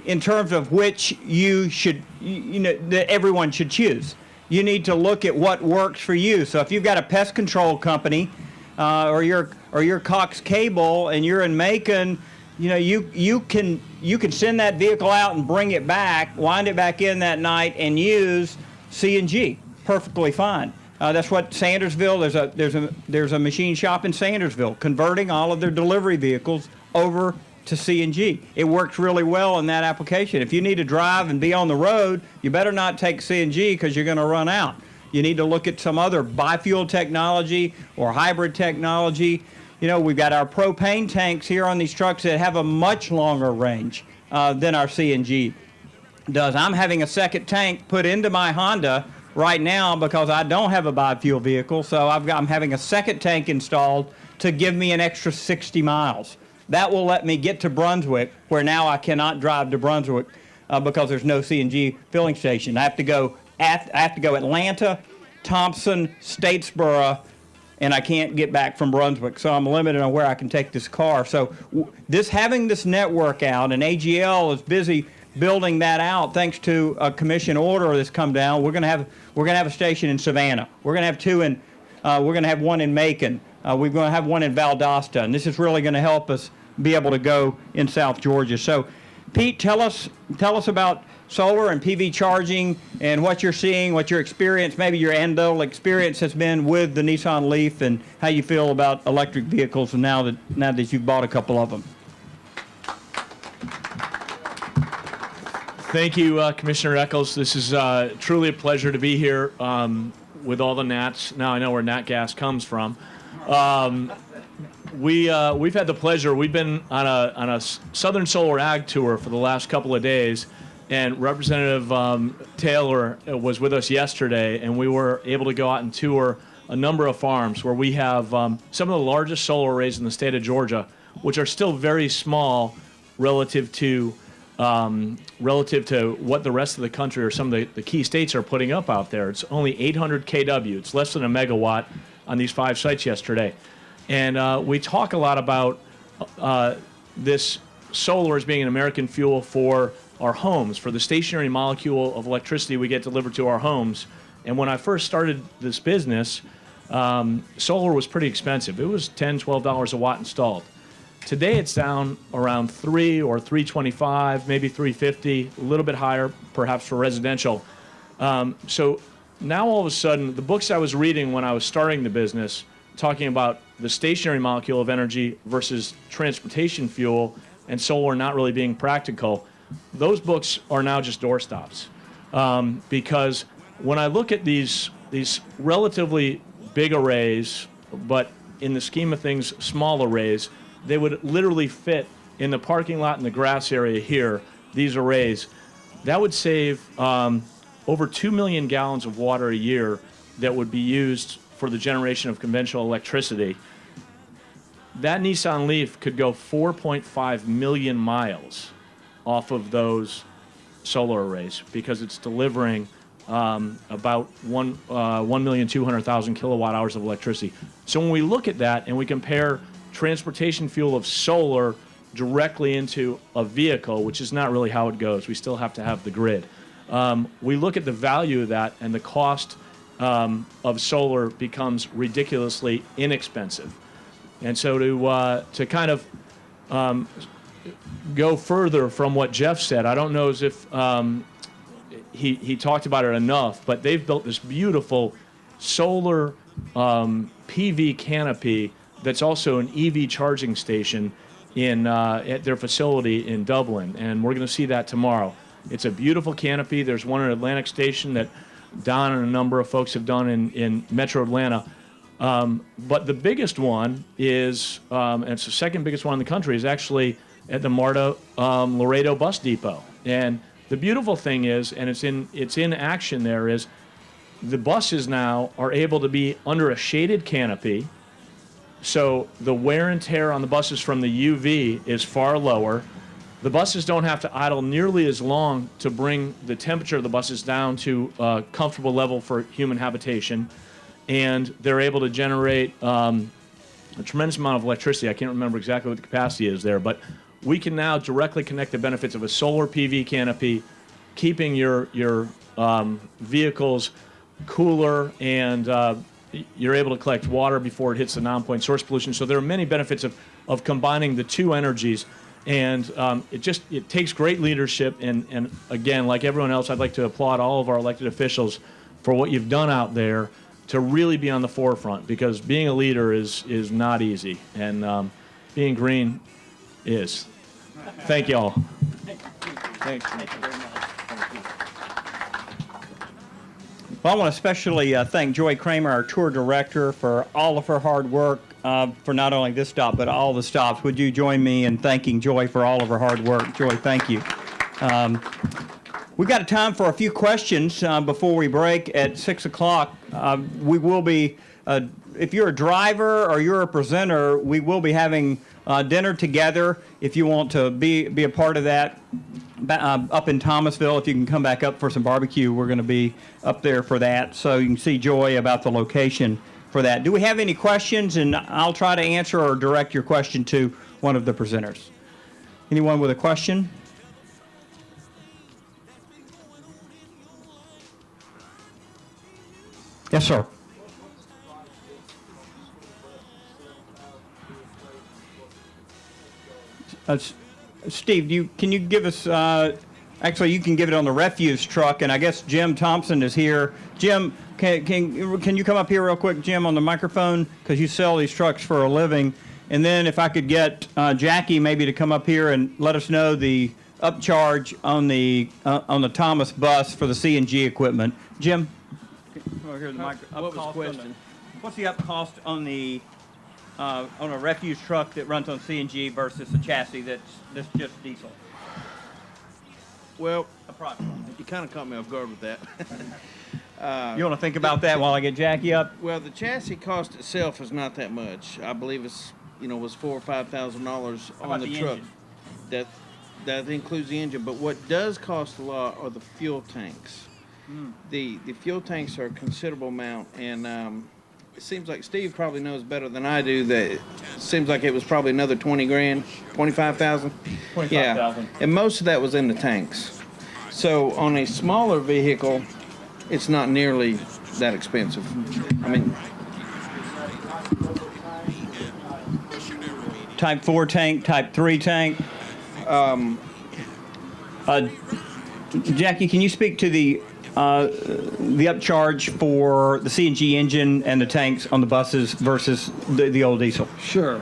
in terms of which you should, that everyone should choose. You need to look at what works for you. So if you've got a pest control company, or your Cox Cable, and you're in Macon, you can send that vehicle out and bring it back, wind it back in that night, and use CNG perfectly fine. That's what Sandersville. There's a machine shop in Sandersville converting all of their delivery vehicles over to CNG. It works really well in that application. If you need to drive and be on the road, you better not take CNG because you're going to run out. You need to look at some other biofuel technology or hybrid technology. We've got our propane tanks here on these trucks that have a much longer range than our CNG does. I'm having a second tank put into my Honda right now because I don't have a biofuel vehicle, so I'm having a second tank installed to give me an extra 60 miles. That will let me get to Brunswick, where now I cannot drive to Brunswick because there's no CNG filling station. I have to go Atlanta, Thompson, Statesboro, and I can't get back from Brunswick. So I'm limited on where I can take this car. So having this network out, and AGL is busy building that out thanks to a commission order that's come down. We're going to have a station in Savannah. We're going to have two in. We're going to have one in Macon. We're going to have one in Valdosta, and this is really going to help us be able to go in South Georgia. So, Pete, tell us about solar and PV charging and what you're seeing, what your experience, maybe your anecdotal experience has been with the Nissan Leaf, and how you feel about electric vehicles now that you've bought a couple of them. Thank you, Commissioner Echols. This is truly a pleasure to be here with all the Nats. Now I know where Nat gas comes from. We've had the pleasure. We've been on a Southern Solar Ag tour for the last couple of days, and Representative Taylor was with us yesterday, and we were able to go out and tour a number of farms where we have some of the largest solar arrays in the state of Georgia, which are still very small relative to what the rest of the country or some of the key states are putting up out there. It's only 800 kW. It's less than a megawatt on these 5 sites yesterday. And we talk a lot about this solar as being an American fuel for our homes, for the stationary molecule of electricity we get delivered to our homes. And when I first started this business, solar was pretty expensive. It was $10, $12 a watt installed. Today it's down around $3 or $3.25, maybe $3.50, a little bit higher, perhaps for residential. So now all of a sudden, the books I was reading when I was starting the business, talking about the stationary molecule of energy versus transportation fuel and solar not really being practical, those books are now just doorstops. Because when I look at these relatively big arrays, but in the scheme of things, small arrays, they would literally fit in the parking lot in the grass area here, these arrays. That would save over 2 million gallons of water a year that would be used for the generation of conventional electricity. That Nissan Leaf could go 4.5 million miles off of those solar arrays because it's delivering about 1,200,000 kilowatt hours of electricity. So when we look at that and we compare transportation fuel of solar directly into a vehicle, which is not really how it goes. We still have to have the grid. We look at the value of that, and the cost of solar becomes ridiculously inexpensive. And so to kind of go further from what Jeff said, I don't know as if he talked about it enough, but they've built this beautiful solar PV canopy that's also an EV charging station at their facility in Dublin, and we're going to see that tomorrow. It's a beautiful canopy. There's one at Atlantic Station that Don and a number of folks have done in Metro Atlanta. But the biggest one is, and it's the second biggest one in the country, is actually at the MARTA Laredo Bus Depot. And the beautiful thing is, and it's in action there, is the buses now are able to be under a shaded canopy. So the wear and tear on the buses from the UV is far lower. The buses don't have to idle nearly as long to bring the temperature of the buses down to a comfortable level for human habitation. And they're able to generate a tremendous amount of electricity. I can't remember exactly what the capacity is there, but we can now directly connect the benefits of a solar PV canopy, keeping your vehicles cooler, and you're able to collect water before it hits the non-point source pollution. So there are many benefits of combining the two energies. And it takes great leadership. And again, like everyone else, I'd like to applaud all of our elected officials for what you've done out there to really be on the forefront, because being a leader is not easy, and being green is. Thank you all. Thank you very much. Well, I want to especially thank Joy Kramer, our tour director, for all of her hard work for not only this stop, but all the stops. Would you join me in thanking Joy for all of her hard work? Joy, thank you. We've got time for a few questions before we break at 6 o'clock. We will be, if you're a driver or you're a presenter, we will be having dinner together. If you want to be a part of that, up in Thomasville, if you can come back up for some barbecue, we're going to be up there for that. So you can see Joy about the location for that. Do we have any questions? And I'll try to answer or direct your question to one of the presenters. Anyone with a question? Yes, sir. Steve, can you give us, actually you can give it on the refuse truck, and I guess Jim Thompson is here. Jim, can you come up here real quick, Jim, on the microphone, because you sell these trucks for a living. And then if I could get Jackie maybe to come up here and let us know the upcharge on the Thomas bus for the CNG equipment. Jim? Come over here, the microphone. What was the question? What's the up cost on a refuse truck that runs on CNG versus a chassis that's just diesel? Well, Approximately. you kind of caught me off guard with that. You want to think about that while I get Jackie up? Well, the chassis cost itself is not that much. I believe it's was $4,000 or $5,000 on the truck. Engine? That includes the engine. But what does cost a lot are the fuel tanks. The fuel tanks are a considerable amount, and it seems like Steve probably knows better than I do that it seems like it was probably another 20 grand, 25,000. 25,000. Yeah, and most of that was in the tanks. So on a smaller vehicle, it's not nearly that expensive. I mean, Type 4 tank, Type 3 tank. Jackie, can you speak to the upcharge for the CNG engine and the tanks on the buses versus the old diesel? Sure.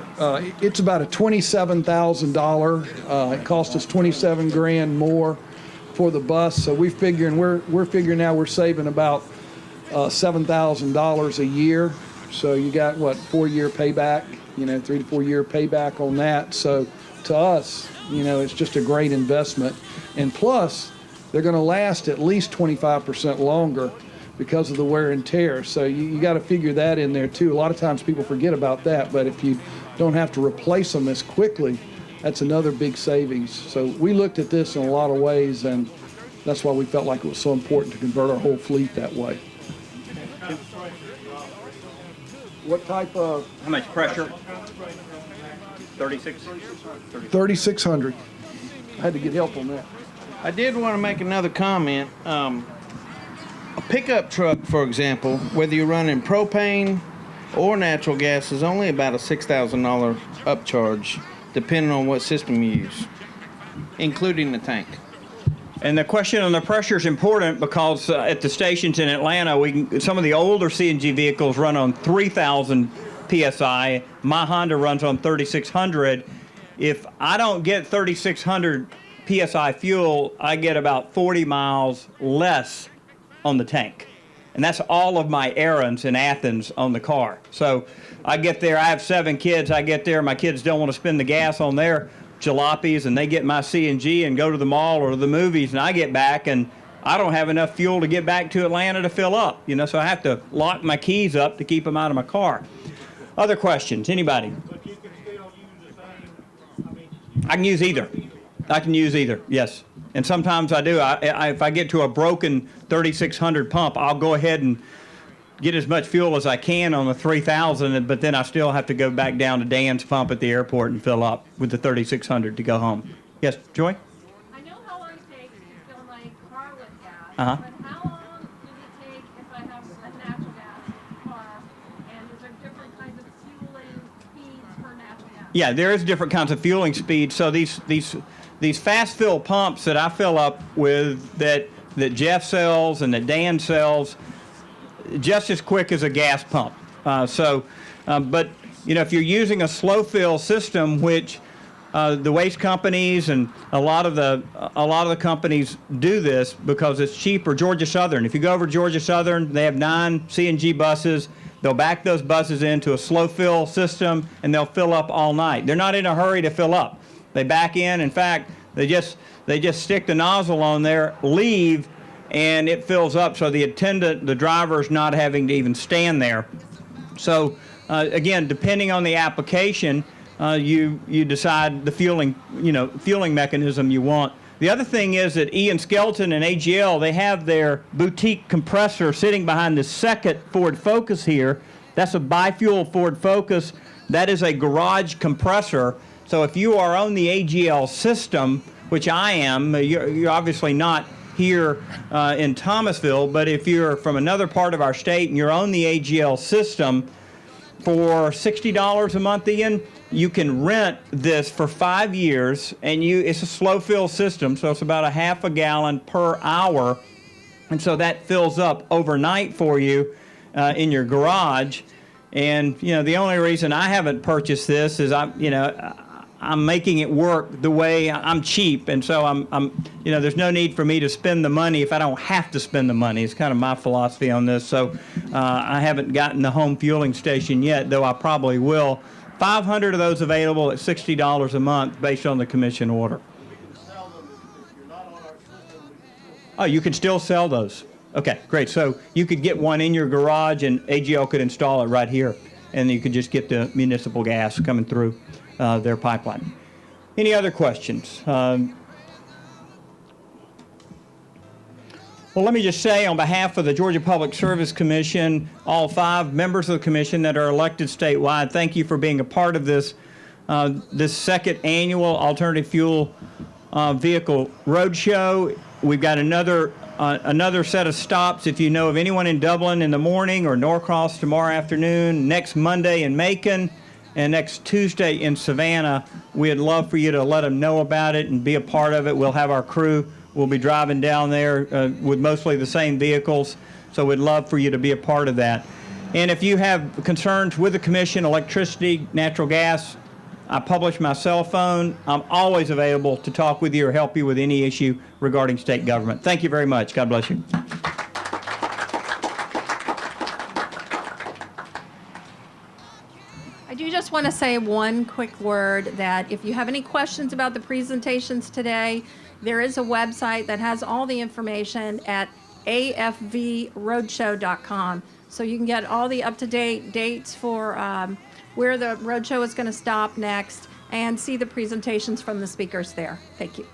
It's about a $27,000. It cost us 27 grand more for the bus. So we're figuring now we're saving about $7,000 a year. So you got what, 4-year payback? 3 to 4 year payback on that. So to us, it's just a great investment. And plus, they're going to last at least 25% longer because of the wear and tear. So you got to figure that in there too. A lot of times people forget about that, but if you don't have to replace them as quickly, that's another big savings. So we looked at this in a lot of ways, and that's why we felt like it was so important to convert our whole fleet that way. What type of? How much pressure? 36? 3,600. I had to get help on that. I did want to make another comment. A pickup truck, for example, whether you're running propane or natural gas, is only about a $6,000 upcharge, depending on what system you use, including the tank. And the question on the pressure is important because at the stations in Atlanta, some of the older CNG vehicles run on 3,000 PSI. My Honda runs on 3,600. If I don't get 3,600 PSI fuel, I get about 40 miles less on the tank. And that's all of my errands in Athens on the car. So I get there, I have 7 kids, I get there, my kids don't want to spend the gas on their jalopies, and they get my CNG and go to the mall or the movies, and I get back and I don't have enough fuel to get back to Atlanta to fill up, so I have to lock my keys up to keep them out of my car. Other questions, anybody? But you can still use the same, I can use either. I can use either, yes. And sometimes I do. If I get to a broken 3600 pump, I'll go ahead and get as much fuel as I can on the 3000, but then I still have to go back down to Dan's pump at the airport and fill up with the 3600 to go home. Yes, Joy? I know how long it takes to fill my car with gas, Uh-huh. but how long does it take if I have a natural gas car? And is there different kinds of fueling speeds for natural gas? Yeah, there is different kinds of fueling speeds. So these fast fill pumps that I fill up with that Jeff sells and that Dan sells, just as quick as a gas pump. But you know, if you're using a slow fill system, which the waste companies and a lot of the companies do this because it's cheaper. Georgia Southern. If you go over to Georgia Southern, they have 9 CNG buses. They'll back those buses into a slow fill system, and they'll fill up all night. They're not in a hurry to fill up. They back in. In fact, they just stick the nozzle on there, leave, and it fills up. So the driver is not having to even stand there. So again, depending on the application, you decide the fueling mechanism you want. The other thing is that Ian Skelton and AGL, they have their boutique compressor sitting behind the second Ford Focus here. That's a bi-fuel Ford Focus. That is a garage compressor. So if you are on the AGL system, which I am, you're obviously not here in Thomasville, but if you're from another part of our state and you're on the AGL system, for $60 a month, Ian, you can rent this for 5 years, and it's a slow fill system, so it's about a half a gallon per hour, and so that fills up overnight for you in your garage. And you know, the only reason I haven't purchased this is I'm making it work the way I'm cheap, and so there's no need for me to spend the money if I don't have to spend the money. It's kind of my philosophy on this. So I haven't gotten the home fueling station yet, though I probably will. 500 of those available at $60 a month based on the commission order. Oh, you can still sell those. Okay, great. So you could get one in your garage, and AGL could install it right here, and you could just get the municipal gas coming through their pipeline. Any other questions? Well, let me just say on behalf of the Georgia Public Service Commission, all 5 members of the commission that are elected statewide, thank you for being a part of this second annual Alternative Fuel Vehicle Roadshow. We've got another set of stops. If you know of anyone in Dublin in the morning or Norcross tomorrow afternoon, next Monday in Macon, and next Tuesday in Savannah, we'd love for you to let them know about it and be a part of it. We'll have our crew. We'll be driving down there with mostly the same vehicles, so we'd love for you to be a part of that. And if you have concerns with the commission, electricity, natural gas, I publish my cell phone. I'm always available to talk with you or help you with any issue regarding state government. Thank you very much. God bless you. I do just want to say one quick word that if you have any questions about the presentations today, there is a website that has all the information at afvroadshow.com. So you can get all the up-to-date dates for where the roadshow is going to stop next and see the presentations from the speakers there. Thank you.